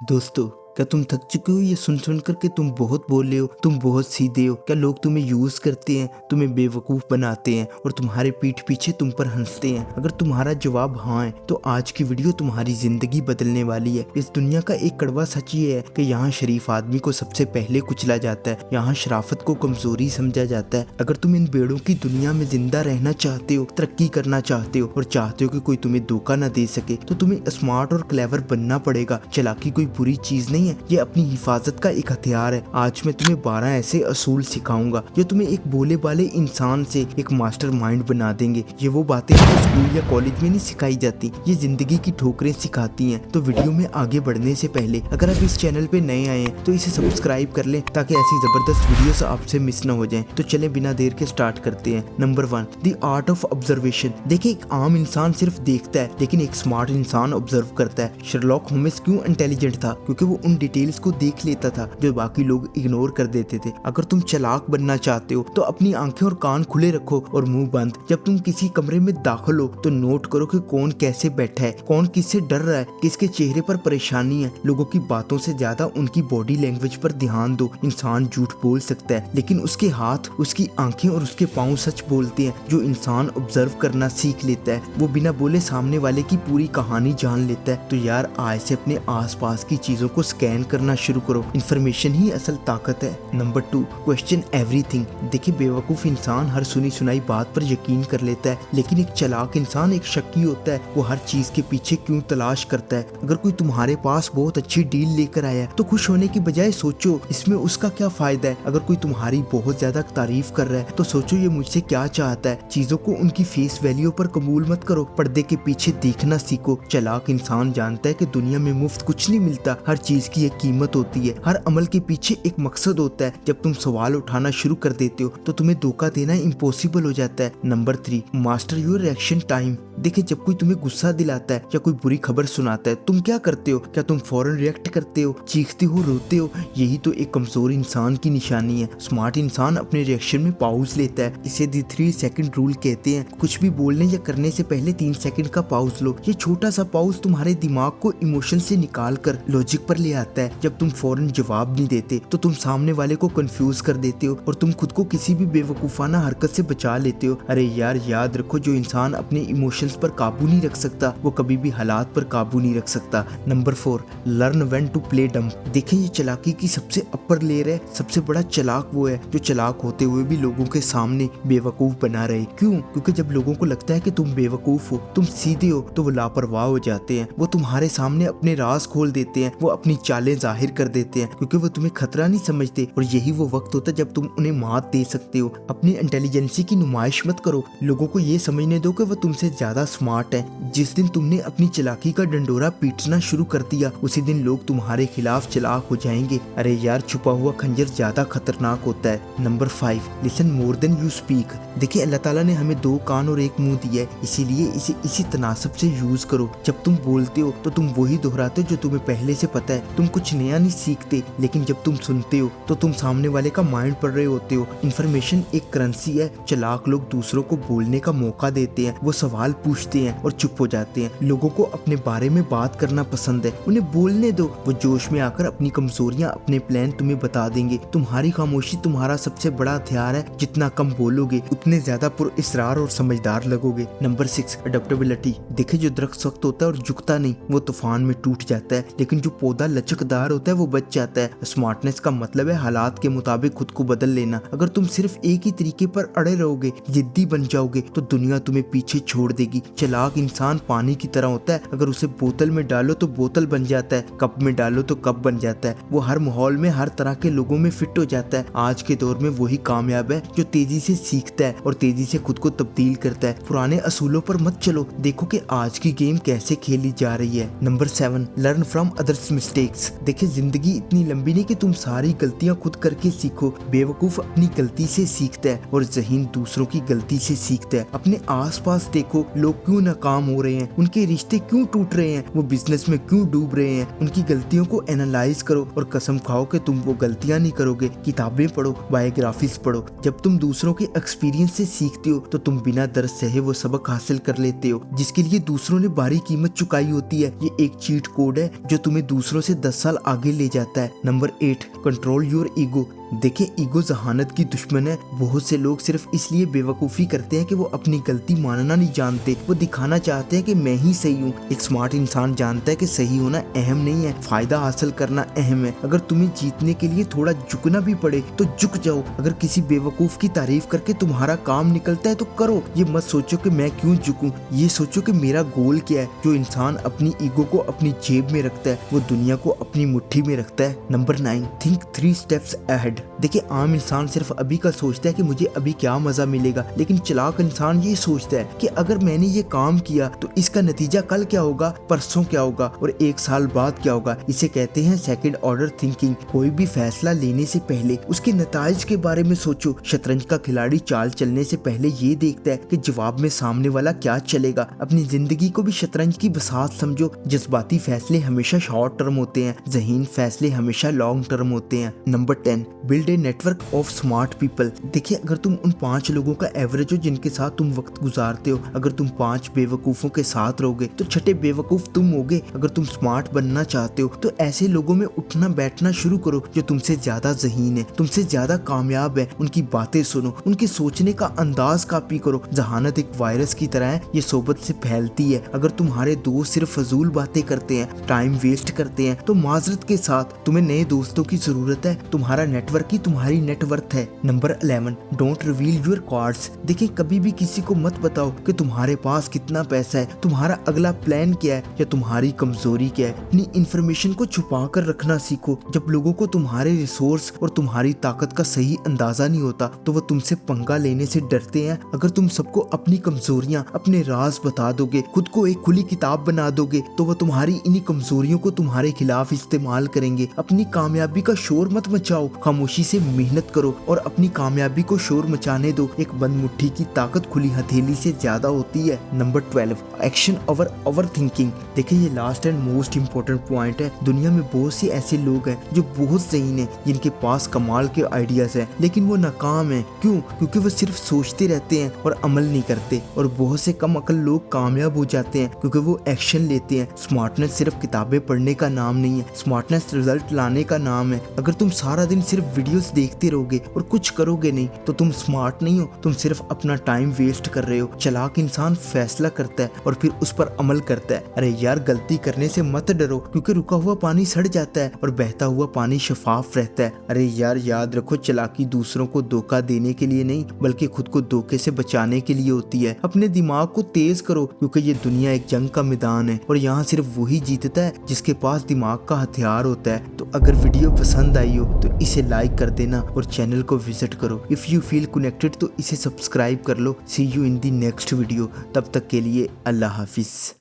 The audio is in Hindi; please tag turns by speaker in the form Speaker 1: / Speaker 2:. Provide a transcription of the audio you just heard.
Speaker 1: दोस्तों, क्या तुम थक चुके हो ये सुन सुन कर के तुम बहुत बोले हो, तुम बहुत सीधे हो? क्या लोग तुम्हें यूज करते हैं, तुम्हें बेवकूफ बनाते हैं और तुम्हारे पीठ पीछे तुम पर हंसते हैं? अगर तुम्हारा जवाब हाँ है तो आज की वीडियो तुम्हारी जिंदगी बदलने वाली है। इस दुनिया का एक कड़वा सच ये है कि यहाँ शरीफ आदमी को सबसे पहले कुचला जाता है, यहाँ शराफत को कमजोरी समझा जाता है। अगर तुम इन बेड़ों की दुनिया में जिंदा रहना चाहते हो, तरक्की करना चाहते हो और चाहते हो कि कोई तुम्हें धोखा न दे सके, तो तुम्हें स्मार्ट और क्लेवर बनना पड़ेगा। चालाकी कोई बुरी चीज नहीं है, ये अपनी हिफाजत का एक हथियार है। आज मैं तुम्हें 12 ऐसे असूल सिखाऊंगा जो तुम्हें एक भोले भाले इंसान से एक मास्टर माइंड बना देंगे। ये वो बातें जो स्कूल या कॉलेज में नहीं सिखाई जाती, ये जिंदगी की ठोकरें सिखाती हैं। तो वीडियो में आगे बढ़ने से पहले अगर आप इस चैनल पे नए आए हैं तो इसे सब्सक्राइब कर लें ताकि ऐसी जबरदस्त वीडियोस आपसे मिस न हो जाएं। तो चले बिना देर के स्टार्ट करते हैं। Number 1, the art of observation. देखिए, एक आम इंसान सिर्फ देखता है लेकिन एक स्मार्ट इंसान ऑब्जर्व करता है। शर्लॉक होम्स क्यों इंटेलिजेंट था? क्योंकि वो उन डिटेल्स को देख लेता था जो बाकी लोग इग्नोर कर देते थे। अगर तुम चालाक बनना चाहते हो तो अपनी आंखें और कान खुले रखो और मुंह बंद। जब तुम किसी कमरे में दाखिल हो तो नोट करो कि कौन कैसे बैठा है, कौन किससे डर रहा है, किसके चेहरे पर परेशानी है। लोगों की बातों से ज्यादा उनकी बॉडी लैंग्वेज पर ध्यान दो। इंसान झूठ बोल सकता है लेकिन उसके हाथ, उसकी आंखें और उसके पाँव सच बोलते हैं। जो इंसान ऑब्जर्व करना सीख लेता है वो बिना बोले सामने वाले की पूरी कहानी जान लेता है। तो यार, आज से अपने आसपास की चीजों को स्कैन करना शुरू करो। इन्फॉर्मेशन ही असल ताकत है। Number 2, question everything. देखिए, बेवकूफ इंसान हर सुनी सुनाई बात पर यकीन कर लेता है लेकिन एक चालाक इंसान एक शक्की होता है। वो हर चीज के पीछे क्यों तलाश करता है। अगर कोई तुम्हारे पास बहुत अच्छी डील लेकर आया है तो खुश होने की बजाय सोचो इसमें उसका क्या फायदा है। अगर कोई तुम्हारी बहुत ज्यादा तारीफ कर रहा है तो सोचो ये मुझसे क्या चाहता है। चीजों को उनकी फेस वैल्यू पर कबूल मत करो, पर्दे के पीछे देखना सीखो। चालाक इंसान जानता है कि दुनिया में मुफ्त कुछ नहीं मिलता, हर चीज की एक कीमत होती है, हर अमल के पीछे एक मकसद होता है। जब तुम सवाल उठाना शुरू कर देते हो तो तुम्हें धोखा देना इम्पॉसिबल हो जाता है। Number 3, master your reaction time. देखिए, जब कोई तुम्हें गुस्सा दिलाता है या कोई बुरी खबर सुनाता है, तुम क्या करते हो? क्या तुम फौरन रिएक्ट करते हो, चीखते हो, रोते हो? यही तो एक कमजोर इंसान की निशानी है। स्मार्ट इंसान अपने रिएक्शन में पाउज लेता है। इसे द 3 सेकंड रूल कहते हैं। कुछ भी बोलने या करने से पहले 3 सेकंड का पाउज लो। ये छोटा सा पाउज तुम्हारे दिमाग को इमोशन से निकाल कर लॉजिक पर ले आता है। जब तुम फौरन जवाब नहीं देते तो तुम सामने वाले को कंफ्यूज कर देते हो और तुम खुद को किसी भी बेवकूफाना हरकत से बचा लेते हो। अरे यार, याद रखो, जो इंसान अपने इमोशंस पर काबू नहीं रख सकता वो कभी भी हालात पर काबू नहीं रख सकता। Number 4, learn when to play dumb. देखिए, ये चालाकी की सबसे अपर लेयर है। सबसे बड़ा चालाक वो है जो चालाक होते हुए भी लोगों के सामने बेवकूफ बना रहे। क्यों? क्योंकि जब लोगों को लगता है कि तुम बेवकूफ हो, तुम सीधे हो, तो वो लापरवाह हो जाते हैं। वो तुम्हारे सामने अपने राज खोल देते हैं, वो अपनी चालें जाहिर कर देते हैं क्योंकि वो तुम्हें खतरा नहीं समझते। और यही वो वक्त होता है जब तुम उन्हें मात दे सकते हो। अपनी इंटेलिजेंसी की नुमाइश मत करो, लोगों को ये समझने दो कि वो तुमसे ज्यादा स्मार्ट है। जिस दिन तुमने अपनी चालाकी का डंडोरा पीटना शुरू कर दिया उसी दिन लोग तुम्हारे खिलाफ चालाक हो जाएंगे। अरे यार, छुपा हुआ खंजर ज्यादा खतरनाक होता है। Number 5, listen more than you speak. देखिए, अल्लाह ताला ने हमें 2 कान और 1 मुंह दिया है, इसीलिए इसे इसी तनासब से यूज करो। जब तुम बोलते हो तो तुम वही दोहराते हो जो तुम्हें पहले से पता है। तुम कुछ नया नहीं सीखते, लेकिन जब तुम सुनते हो तो तुम सामने वाले का माइंड पढ़ रहे होते हो। इन्फॉर्मेशन एक करेंसी है। चालाक लोग दूसरों को बोलने का मौका देते हैं, वो सवाल पूछते हैं और चुप हो जाते हैं। लोगों को अपने बारे में बात करना पसंद है, उन्हें बोलने दो। वो जोश में आकर अपनी कमजोरियां, अपने प्लान तुम्हें बता देंगे। तुम्हारी खामोशी तुम्हारा सबसे बड़ा हथियार है। जितना कम बोलोगे उतने ज्यादा पुरअसरार और समझदार लगोगे। Number 6, adaptability. देखिए, जो दरख्त सख्त होता है और झुकता नहीं वो तूफान में टूट जाता है, लेकिन जो पौधा लचकदार होता है वो बच जाता है। स्मार्टनेस का मतलब है हालात के मुताबिक खुद को बदल लेना। अगर तुम सिर्फ एक ही तरीके पर अड़े रहोगे, जिद्दी बन जाओगे, तो दुनिया तुम्हें पीछे छोड़ देगी। चालाक इंसान पानी की तरह होता है। अगर उसे बोतल में डालो तो बोतल बन जाता है, कप में डालो तो कप बन जाता है। वो हर माहौल में, हर तरह के लोगों में फिट हो जाता है। आज के दौर में वही कामयाब है जो तेजी से सीखता है और तेजी से खुद को तब्दील करता है। पुराने असूलों पर मत चलो, देखो कि आज की गेम कैसे खेली जा रही है। Number 7, learn from others mistakes. देखिए, जिंदगी इतनी लंबी नहीं कि तुम सारी गलतियां खुद करके सीखो। बेवकूफ अपनी गलती से सीखता है और ज़हीन दूसरों की गलती से सीखता है। अपने आसपास देखो, लोग क्यों नाकाम हो रहे हैं, उनके रिश्ते क्यों टूट रहे हैं, वो बिजनेस में क्यों डूब रहे हैं। उनकी गलतियों को एनालाइज करो और कसम खाओ कि तुम वो गलतियां नहीं करोगे। किताबें पढ़ो, बायोग्राफीज पढ़ो। जब तुम दूसरों के एक्सपीरियंस से सीखते हो तो तुम बिना दर्द सहे वो सबक हासिल कर लेते हो जिसके लिए दूसरों ने भारी कीमत चुकाई होती है। ये एक चीट कोड है जो तुम्हें दूसरों से 10 साल आगे ले जाता है। Number 8, control your ego. देखिए, ईगो जहानत की दुश्मन है। बहुत से लोग सिर्फ इसलिए बेवकूफ़ी करते हैं कि वो अपनी गलती मानना नहीं जानते। वो दिखाना चाहते हैं कि मैं ही सही हूँ। एक स्मार्ट इंसान जानता है कि सही होना अहम नहीं है, फायदा हासिल करना अहम है। अगर तुम्हें जीतने के लिए थोड़ा झुकना भी पड़े तो झुक जाओ। अगर किसी बेवकूफ़ की तारीफ करके तुम्हारा काम निकलता है तो करो। ये मत सोचो कि मैं क्यों झुकूं, ये सोचो कि मेरा गोल क्या है। जो इंसान अपनी ईगो को अपनी जेब में रखता है वो दुनिया को अपनी मुट्ठी में रखता है। Number 9, think 3 steps ahead. देखिए, आम इंसान सिर्फ अभी का सोचता है कि मुझे अभी क्या मजा मिलेगा, लेकिन चालाक इंसान ये सोचता है कि अगर मैंने ये काम किया तो इसका नतीजा कल क्या होगा, परसों क्या होगा और 1 साल बाद क्या होगा। इसे कहते हैं सेकंड ऑर्डर थिंकिंग। कोई भी फैसला लेने से पहले उसके नताइज के बारे में सोचो। शतरंज का खिलाड़ी चाल चलने से पहले ये देखता है कि जवाब में सामने वाला क्या चलेगा। अपनी जिंदगी को भी शतरंज की बसात समझो। जज्बाती फैसले हमेशा शॉर्ट टर्म होते हैं, ज़हीन फैसले हमेशा लॉन्ग टर्म होते हैं। Number 10, build a network of smart people. देखिए, अगर तुम उन 5 लोगों का एवरेज हो जिनके साथ तुम वक्त गुजारते हो, अगर तुम 5 बेवकूफ़ों के साथ रहोगे तो छठे बेवकूफ़ तुम होगे। अगर तुम स्मार्ट बनना चाहते हो तो ऐसे लोगों में उठना बैठना शुरू करो जो तुमसे ज़्यादा ज़हीन है, तुमसे ज़्यादा कामयाब है। उनकी बातें सुनो, उनके सोचने का अंदाज कॉपी करो। जहानत एक वायरस की तरह है, ये सोबत से फैलती है। अगर तुम्हारे दोस्त सिर्फ फजूल बातें करते हैं, टाइम वेस्ट करते हैं, तो माजरत के साथ तुम्हें नए दोस्तों की जरूरत है। तुम्हारा नेटवर्क ही तुम्हारी नेटवर्थ है। Number 11, don't reveal your cards. देखिए, कभी भी किसी को मत बताओ कि तुम्हारे पास कितना पैसा है, तुम्हारा अगला प्लान क्या है या तुम्हारी कमजोरी क्या है। अपनी इंफॉर्मेशन को छुपा कर रखना सीखो। जब लोगों को तुम्हारे रिसोर्स और तुम्हारी ताकत का सही अंदाजा नहीं होता तो वो तुमसे पंगा लेने से डरते हैं। अगर तुम सबको अपनी कमजोरियां, अपने राज बता दोगे, खुद को एक खुली किताब बना दोगे, तो वो तुम्हारी इन्हीं कमजोरियों को तुम्हारे खिलाफ इस्तेमाल करेंगे। अपनी कामयाबी का शोर मत मचाओ, खामोशी से मेहनत करो और अपनी कामयाबी को शोर मचाने दो। एक बंद मुट्ठी की ताकत खुली हथेली से ज्यादा होती है। Number 12, action over thinking. देखिए, ये last and most important point है। दुनिया में बहुत से ऐसे लोग हैं जो बहुत ज़हीन हैं, जिनके पास कमाल के आइडियाज हैं, लेकिन वो नाकाम हैं। क्यों? क्योंकि वो सिर्फ सोचते रहते हैं और अमल नहीं करते। और बहुत से कम अकल लोग कामयाब हो जाते हैं क्योंकि वो एक्शन लेते हैं। स्मार्टनेस सिर्फ किताबें पढ़ने का नाम नहीं है, स्मार्टनेस रिजल्ट लाने का नाम है। अगर तुम सारा दिन सिर्फ वीडियोस देखते रहोगे और कुछ करोगे नहीं तो तुम स्मार्ट नहीं हो, तुम सिर्फ अपना टाइम वेस्ट कर रहे हो। चालाक इंसान फैसला करता है और फिर उस पर अमल करता है। अरे यार, गलती करने से मत डरो, क्योंकि रुका हुआ पानी सड़ जाता है और बहता हुआ पानी शफाफ रहता है। अरे यार, याद रखो, चालाकी दूसरों को धोखा देने के लिए नहीं बल्कि खुद को धोखे से बचाने के लिए होती है। अपने दिमाग को तेज करो, क्योंकि ये दुनिया एक जंग का मैदान है और यहाँ सिर्फ वही जीतता है जिसके पास दिमाग का हथियार होता है। तो अगर वीडियो पसंद आई हो तो इसे लाइक कर देना और चैनल को विजिट करो। इफ यू फील कनेक्टेड तो इसे सब्सक्राइब कर लो। See you in the next video. तब तक के लिए अल्लाह हाफिज।